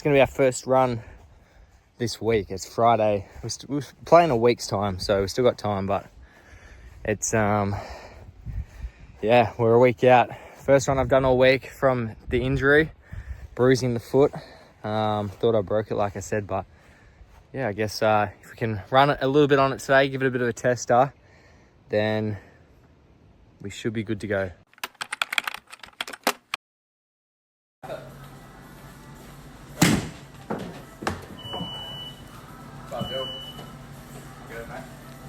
going to be our first run this week. It's Friday. We're playing a week's time, so we've still got time, but it's, we're a week out. First run I've done all week from the injury, bruising the foot. Thought I broke it, like I said, but yeah, I guess if we can run it a little bit on it today, give it a bit of a tester, then we should be good to go.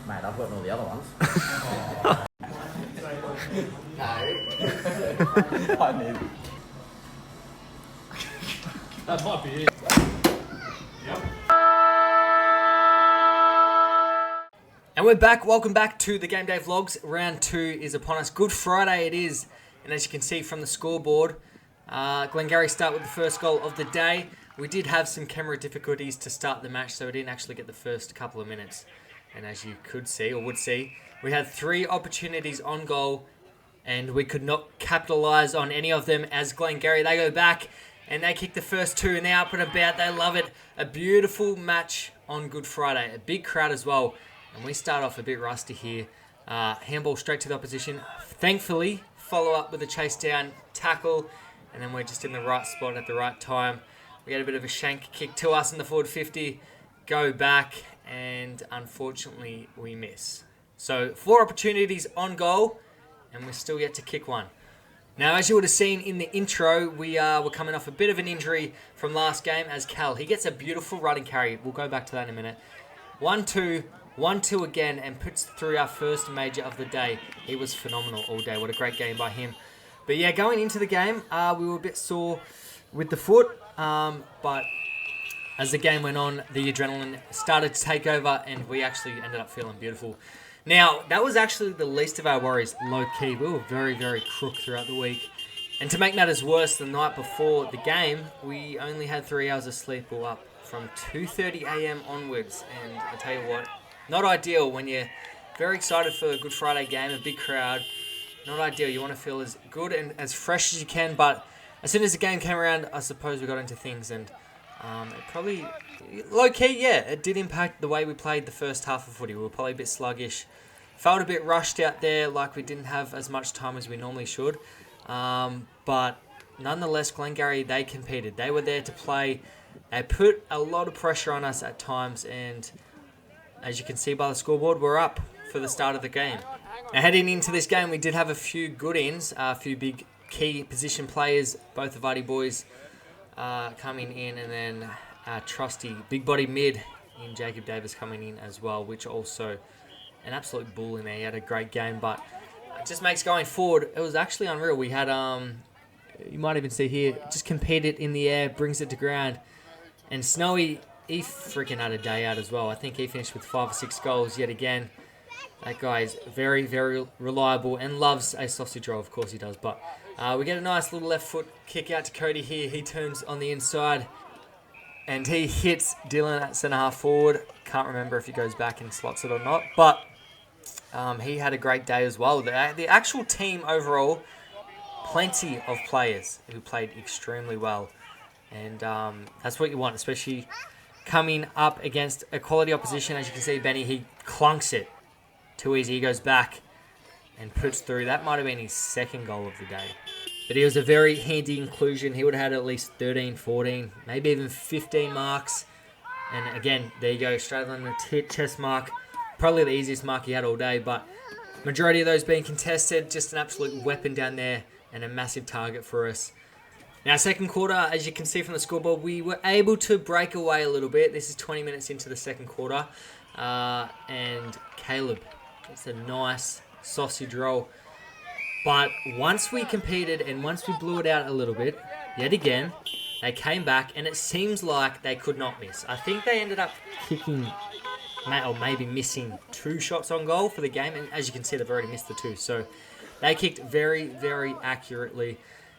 Mate, I've got all the other ones. No. I need. That might be it. Yep. And we're back. Welcome back to the Game Day Vlogs. Round 2 is upon us. Good Friday it is. And as you can see from the scoreboard, Glengarry start with the first goal of the day. We did have some camera difficulties to start the match, so we didn't actually get the first couple of minutes. And as you could see, or would see, we had 3 opportunities on goal, and we could not capitalise on any of them as Glengarry, they go back, and they kick the first 2, and they're up and about. They love it. A beautiful match on Good Friday. A big crowd as well. And we start off a bit rusty here. Handball straight to the opposition. Thankfully, follow up with a chase down tackle, and then we're just in the right spot at the right time. We get a bit of a shank kick to us in the forward 50, go back, and unfortunately we miss. So 4 opportunities on goal, and we're still yet to kick one. Now, as you would have seen in the intro, we're coming off a bit of an injury from last game as Cal. He gets a beautiful running carry. We'll go back to that in a minute. 1-2, 1-2 again, and puts through our first major of the day. He was phenomenal all day. What a great game by him. But yeah, going into the game, we were a bit sore with the foot, but as the game went on, the adrenaline started to take over, and we actually ended up feeling beautiful. Now, that was actually the least of our worries, low-key. We were very, very crook throughout the week. And to make matters worse, the night before the game, we only had 3 hours of sleep all up from 2:30 a.m. onwards. And I tell you what, not ideal when you're very excited for a Good Friday game, a big crowd. Not ideal. You want to feel as good and as fresh as you can, but as soon as the game came around, I suppose we got into things, and it probably, low-key, yeah, it did impact the way we played the first half of footy. We were probably a bit sluggish. Felt a bit rushed out there, like we didn't have as much time as we normally should. But nonetheless, Glengarry, they competed. They were there to play. They put a lot of pressure on us at times, and as you can see by the scoreboard, we're up for the start of the game. Now, heading into this game, we did have a few good ins, a few big key position players, both the Vardy boys coming in, and then our trusty big body mid in Jacob Davis coming in as well, which also an absolute bull in there. He had a great game, but it just makes going forward, it was actually unreal. We had, you might even see here, just competed in the air, brings it to ground, and Snowy, he freaking had a day out as well. I think he finished with 5 or 6 goals yet again. That guy is very, very reliable and loves a sausage roll, of course he does, but we get a nice little left foot kick out to Cody here. He turns on the inside and he hits Dylan at centre-half forward. Can't remember if he goes back and slots it or not, but he had a great day as well. The actual team overall, plenty of players who played extremely well, and that's what you want, especially coming up against a quality opposition. As you can see, Benny, he clunks it too easy. He goes back and puts through. That might have been his 2nd goal of the day. But he was a very handy inclusion. He would have had at least 13, 14, maybe even 15 marks. And again, there you go, straight on the chest mark. Probably the easiest mark he had all day, but majority of those being contested. Just an absolute weapon down there and a massive target for us. Now, second quarter, as you can see from the scoreboard, we were able to break away a little bit. This is 20 minutes into the second quarter. And Caleb gets a nice sausage roll. But once we competed and once we blew it out a little bit, yet again, they came back and it seems like they could not miss. I think they ended up kicking, or maybe missing 2 shots on goal for the game. And as you can see, they've already missed the 2. So they kicked very, very accurately.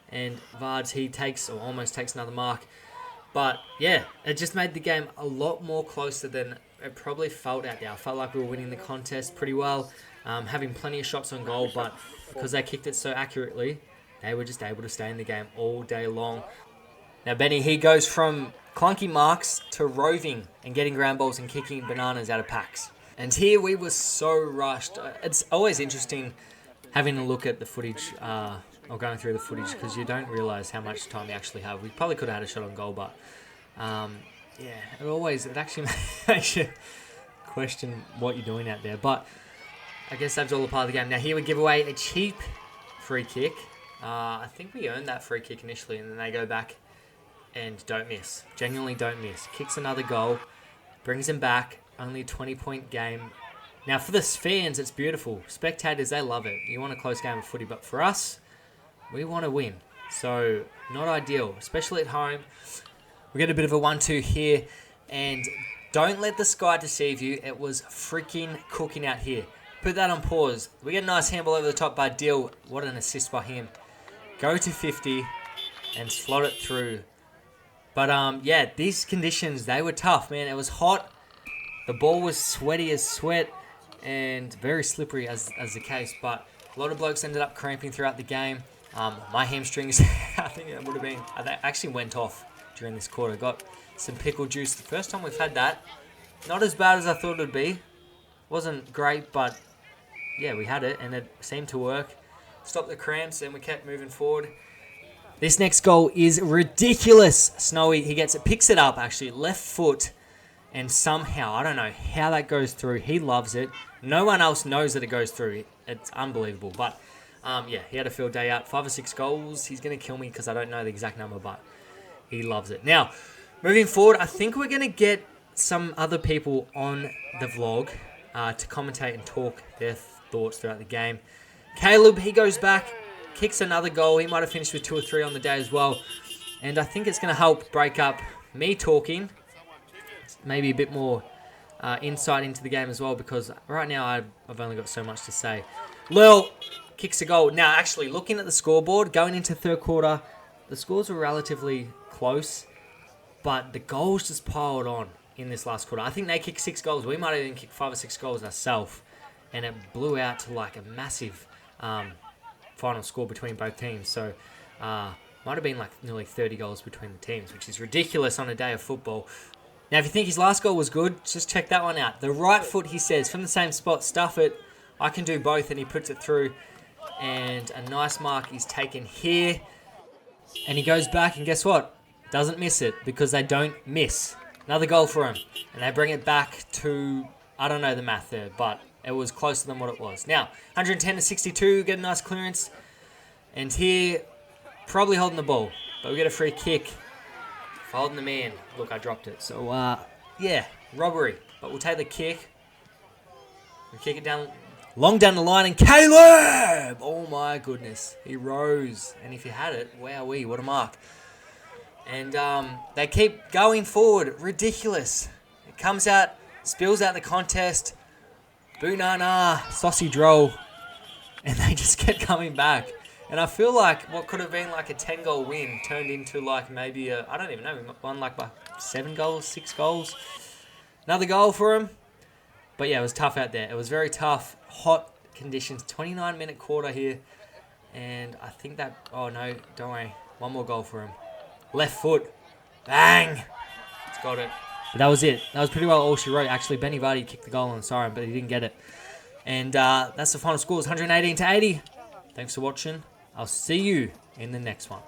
And Vards, he takes, or almost takes, another mark. But yeah, it just made the game a lot more closer than it probably felt out there. I felt like we were winning the contest pretty well, having plenty of shots on goal, but because they kicked it so accurately, they were just able to stay in the game all day long. Now, Benny, he goes from clunky marks to roving and getting ground balls and kicking bananas out of packs. And here we were so rushed. It's always interesting having a look at the footage, or going through the footage, because you don't realise how much time you actually have. We probably could have had a shot on goal, but it actually makes you question what you're doing out there. But I guess that's all a part of the game. Now here we give away a cheap free kick. I think we earned that free kick initially, and then they go back and don't miss. Genuinely don't miss. Kicks another goal, brings them back. Only a 20-point game. Now for the fans, it's beautiful. Spectators, they love it. You want a close game of footy, but for us, we want to win. So not ideal, especially at home. We get a bit of a 1-2 here, and don't let the sky deceive you. It was freaking cooking out here. Put that on pause. We get a nice handball over the top by Dill. What an assist by him. Go to 50 and slot it through. But these conditions, they were tough, man. It was hot. The ball was sweaty as sweat and very slippery as the case. But a lot of blokes ended up cramping throughout the game. My hamstrings, I think it would have been, they actually went off during this quarter. Got some pickle juice. The first time we've had that. Not as bad as I thought it would be. Wasn't great, but yeah, we had it and it seemed to work. Stopped the cramps and we kept moving forward. This next goal is ridiculous. Snowy, he gets it, picks it up actually, left foot, and somehow, I don't know how that goes through. He loves it. No one else knows that it goes through. It's unbelievable. But he had a field day out. 5 or 6 goals. He's going to kill me because I don't know the exact number, but he loves it. Now, moving forward, I think we're going to get some other people on the vlog to commentate and talk their thoughts throughout the game. Caleb, he goes back, kicks another goal. He might have finished with 2 or 3 on the day as well. And I think it's going to help break up me talking, maybe a bit more insight into the game as well, because right now I've only got so much to say. Lil kicks a goal. Now, actually, looking at the scoreboard, going into third quarter, the scores were relatively close, but the goals just piled on in this last quarter. I think they kicked 6 goals. We might have even kicked 5 or 6 goals ourselves, and it blew out to like a massive final score between both teams. So, might have been like nearly 30 goals between the teams, which is ridiculous on a day of football. Now, if you think his last goal was good, just check that one out. The right foot, he says, from the same spot, stuff it. I can do both, and he puts it through. And a nice mark is taken here. And he goes back, and guess what? Doesn't miss it, because they don't miss. Another goal for him. And they bring it back to, I don't know the math there, but it was closer than what it was. Now, 110 to 62, get a nice clearance. And here, probably holding the ball, but we get a free kick. Holding the man. Look, I dropped it. So, robbery. But we'll take the kick. We kick it down, long down the line, and Caleb! Oh my goodness. He rose. And if you had it, wowee, what a mark. And they keep going forward. Ridiculous. It comes out, spills out the contest. Boonana, sausage roll. And they just kept coming back. And I feel like what could have been like a 10-goal win turned into like maybe I don't even know, we won like by 7 goals, 6 goals. Another goal for him. But yeah, it was tough out there. It was very tough, hot conditions, 29-minute quarter here. And I think that, oh no, don't worry, one more goal for him. Left foot, bang, it's got it. But that was it. That was pretty well all she wrote. Actually, Benny Vardy kicked the goal on siren, but he didn't get it. And that's the final score, 118 to 80. Thanks for watching. I'll see you in the next one.